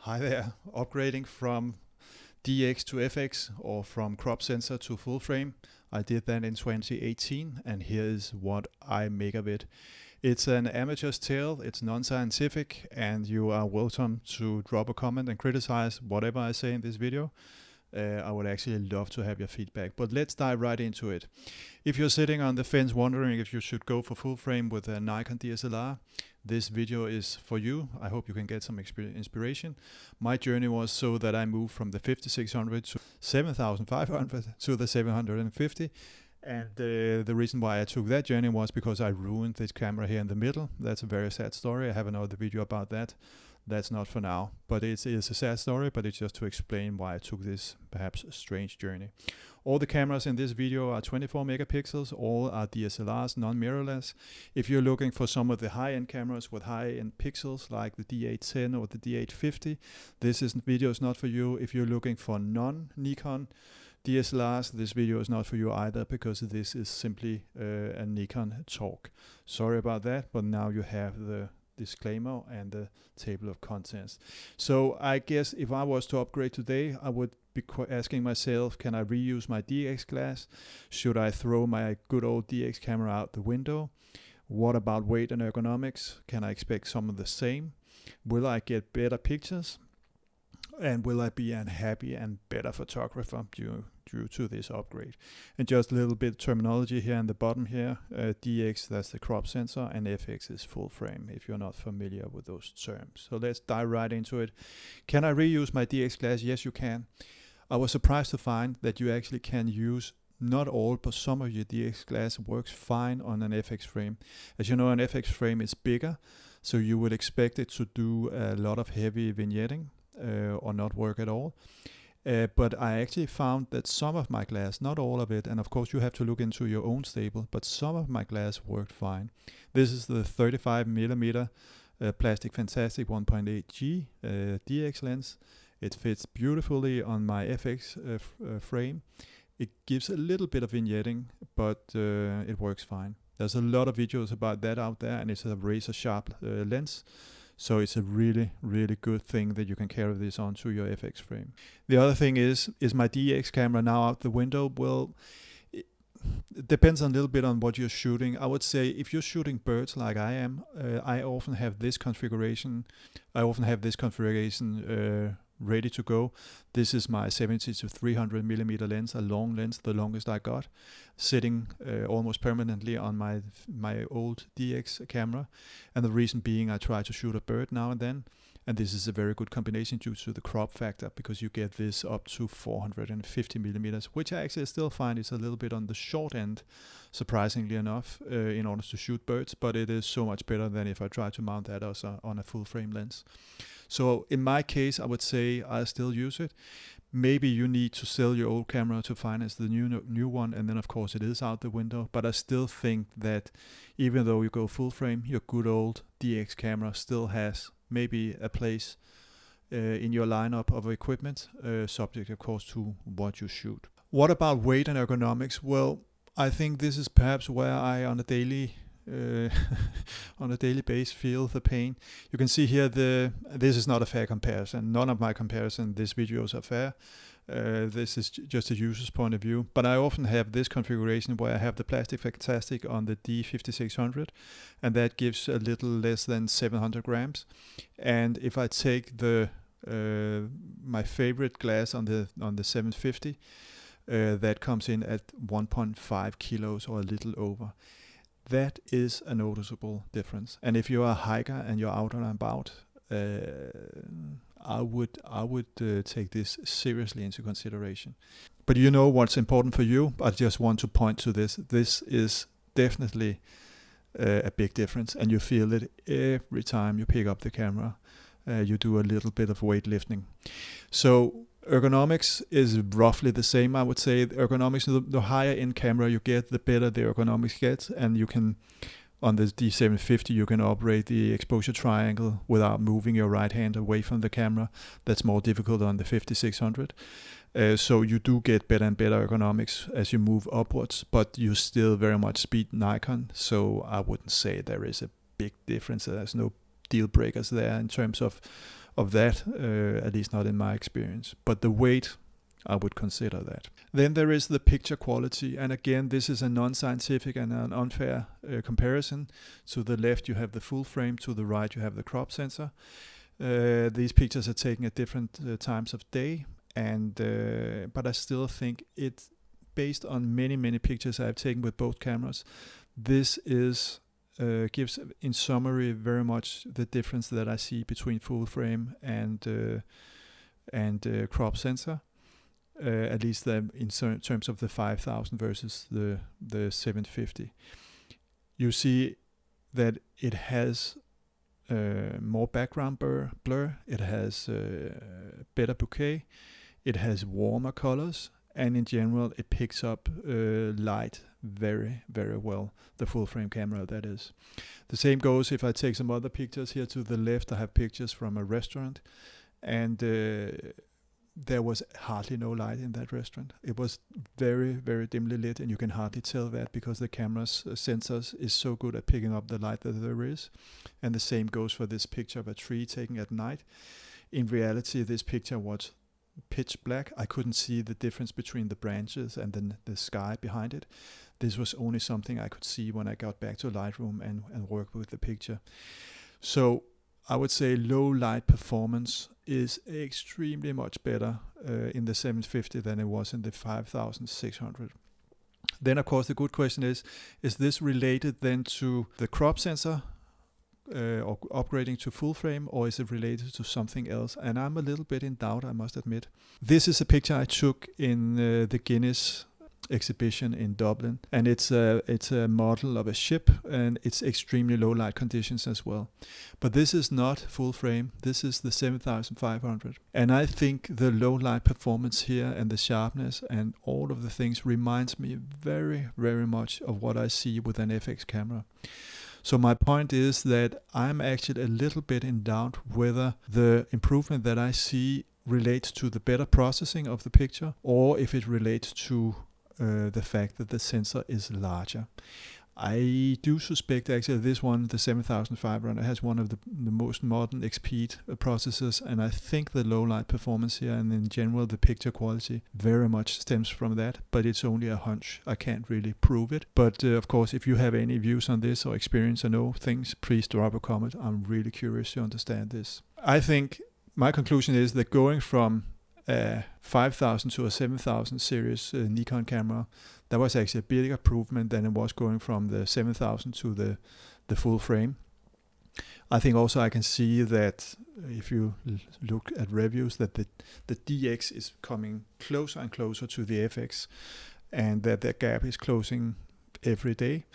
Hi there, upgrading from DX to FX or from crop sensor to full frame. I did that in 2018 and here is what I make of it. It's an amateur's tale, it's non-scientific, and you are welcome to drop a comment and criticize whatever I say in this video. I would actually love to have your feedback, but let's dive right into it. If you're sitting on the fence wondering if you should go for full frame with a Nikon DSLR, this video is for you. I hope you can get some inspiration. My journey was so that I moved from the 5600 to 7500 to the 750. And the reason why I took that journey was because I ruined this camera here in the middle. That's a very sad story. I have another video about that. That's not for now, but it's a sad story, but it's just to explain why I took this perhaps strange journey. All the cameras in this video are 24 megapixels, all are DSLRs, non-mirrorless. If you're looking for some of the high-end cameras with high-end pixels like the D810 or the D850, this video is not for you. If you're looking for non-Nikon DSLRs, this video is not for you either, because this is simply a Nikon talk. Sorry about that, but now you have the disclaimer and the table of contents. So I guess if I was to upgrade today, I would be asking myself, can I reuse my DX glass? Should I throw my good old DX camera out the window? What about weight and ergonomics? Can I expect some of the same? Will I get better pictures? And will I be a happy and better photographer due to this upgrade? And just a little bit of terminology here in the bottom here. DX, that's the crop sensor, and FX is full frame, if you're not familiar with those terms. So let's dive right into it. Can I reuse my DX glass? Yes, you can. I was surprised to find that you actually can use not all, but some of your DX glass works fine on an FX frame. As you know, an FX frame is bigger, so you would expect it to do a lot of heavy vignetting. Or not work at all. But I actually found that some of my glass, not all of it, and of course you have to look into your own stable, but some of my glass worked fine. This is the 35mm Plastic Fantastic 1.8G DX lens. It fits beautifully on my FX frame. It gives a little bit of vignetting, but it works fine. There's a lot of videos about that out there, and it's a razor sharp lens. So it's a really, really good thing that you can carry this onto your FX frame. The other thing is my DX camera now out the window? Well, it depends a little bit on what you're shooting. I would say if you're shooting birds like I am, I often have this configuration. Ready to go. This is my 70 to 300mm lens, a long lens, the longest I got, sitting almost permanently on my old DX camera. And the reason being, I try to shoot a bird now and then, and this is a very good combination due to the crop factor, because you get this up to 450mm, which I actually still find is a little bit on the short end, surprisingly enough, in order to shoot birds, but it is so much better than if I try to mount that on a full frame lens. So in my case, I would say I still use it. Maybe you need to sell your old camera to finance the new one, and then of course it is out the window. But I still think that even though you go full frame, your good old DX camera still has maybe a place in your lineup of equipment, subject of course to what you shoot. What about weight and ergonomics? Well, I think this is perhaps where I on a daily base feel the pain. You can see here this is not a fair comparison. None of my comparison, these videos are fair. This is just a user's point of view, but I often have this configuration where I have the Plastic Fantastic on the D5600, and that gives a little less than 700 grams. And if I take the my favorite glass on the 750, that comes in at 1.5 kilos or a little over. That is a noticeable difference. And if you're a hiker and you're out and about, I would take this seriously into consideration. But you know what's important for you. I just want to point to this. This is definitely a big difference, and you feel it every time you pick up the camera. You do a little bit of weightlifting. So ergonomics is roughly the same, I would say. Ergonomics, the higher end camera you get, the better the ergonomics gets, and you can, on the D750, you can operate the exposure triangle without moving your right hand away from the camera. That's more difficult on the 5600. So you do get better and better ergonomics as you move upwards, but you still very much beat Nikon. So I wouldn't say there is a big difference. There's no deal breakers there in terms of of that, at least not in my experience. But the weight, I would consider that. Then there is the picture quality, and again, this is a non-scientific and an unfair comparison. To the left you have the full frame, to the right you have the crop sensor. These pictures are taken at different times of day, and but I still think it's based on many pictures I've taken with both cameras. This is gives, in summary, very much the difference that I see between full frame and crop sensor. At least in terms of the 5000 versus the 750. You see that it has more background blur, it has better bokeh, it has warmer colors, and in general it picks up light very well, the full frame camera, that is. The same goes if I take some other pictures. Here to the left I have pictures from a restaurant, and there was hardly no light in that restaurant. It was very dimly lit, and you can hardly tell that because the camera's sensors is so good at picking up the light that there is. And the same goes for this picture of a tree taken at night. In reality, this picture was pitch black. I couldn't see the difference between the branches and then the sky behind it. This was only something I could see when I got back to Lightroom and worked with the picture. So I would say low light performance is extremely much better in the 750 than it was in the 5600. Then of course the good question is this related then to the crop sensor or upgrading to full frame, or is it related to something else? And I'm a little bit in doubt, I must admit. This is a picture I took in the Guinness exhibition in Dublin, and it's a model of a ship, and it's extremely low light conditions as well. But this is not full frame. This is the 7500, and I think the low light performance here and the sharpness and all of the things reminds me very much of what I see with an FX camera. So my point is that I'm actually a little bit in doubt whether the improvement that I see relates to the better processing of the picture, or if it relates to the fact that the sensor is larger. I do suspect actually this one, the 7500, has one of the most modern XP processors, and I think the low light performance here and in general the picture quality very much stems from that, but it's only a hunch. I can't really prove it. But of course, if you have any views on this or experience or know things, please drop a comment. I'm really curious to understand this. I think my conclusion is that going from a 5000 to a 7000 series Nikon camera, that was actually a big improvement than it was going from the 7000 to the full frame. I think also I can see that if you look at reviews that the DX is coming closer and closer to the FX, and that the gap is closing every day.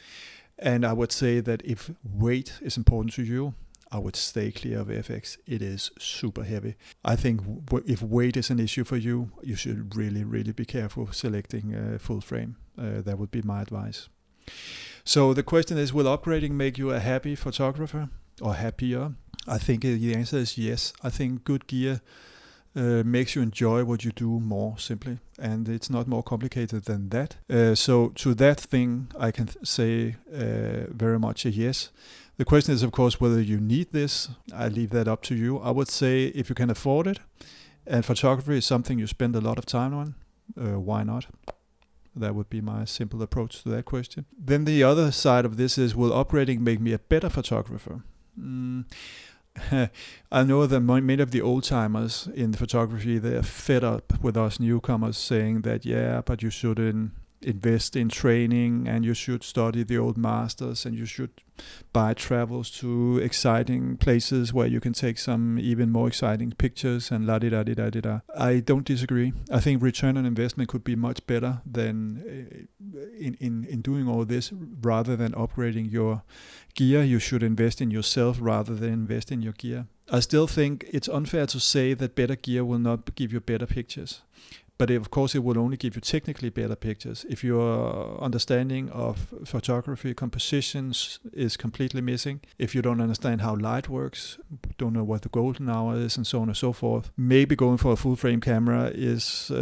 And I would say that if weight is important to you, I would stay clear of FX. It is super heavy. I think if weight is an issue for you, you should really be careful selecting full frame. That would be my advice. So the question is, will upgrading make you a happy photographer or happier? I think the answer is yes. I think good gear makes you enjoy what you do more simply, and it's not more complicated than that. So to that thing, I can say very much a yes. The question is, of course, whether you need this. I leave that up to you. I would say if you can afford it, and photography is something you spend a lot of time on, why not? That would be my simple approach to that question. Then the other side of this is, will upgrading make me a better photographer? I know that many of the old timers in photography, they are fed up with us newcomers saying that, yeah, but you shouldn't invest in training, and you should study the old masters, and you should buy travels to exciting places where you can take some even more exciting pictures and la-di-da-di-da-di-da. I don't disagree. I think return on investment could be much better than in doing all this. Rather than upgrading your gear, you should invest in yourself rather than invest in your gear. I still think it's unfair to say that better gear will not give you better pictures. But of course, it will only give you technically better pictures. If your understanding of photography compositions is completely missing, if you don't understand how light works, don't know what the golden hour is, and so on and so forth, maybe going for a full frame camera is,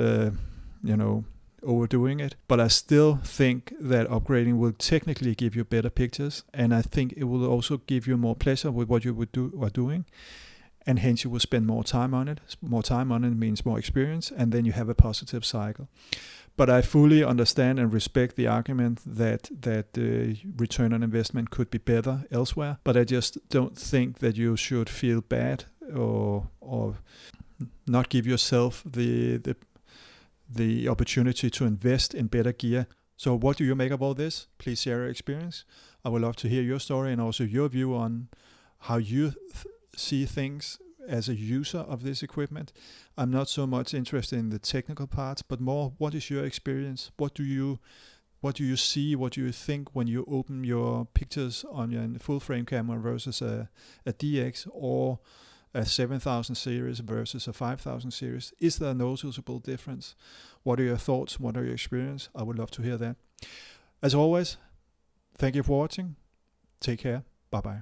overdoing it. But I still think that upgrading will technically give you better pictures, and I think it will also give you more pleasure with what you are doing. and hence you will spend more time on it. More time on it means more experience, and then you have a positive cycle. But I fully understand and respect the argument that return on investment could be better elsewhere. But I just don't think that you should feel bad or not give yourself the opportunity to invest in better gear. So what do you make of all this? Please share your experience. I would love to hear your story and also your view on how you see things as a user of this equipment. I'm not so much interested in the technical parts, but more, what is your experience? What do you see? What do you think when you open your pictures on your full frame camera versus a DX or a 7000 series versus a 5000 series? Is there a noticeable difference? What are your thoughts? What are your experience? I would love to hear that. As always, thank you for watching. Take care. Bye-bye.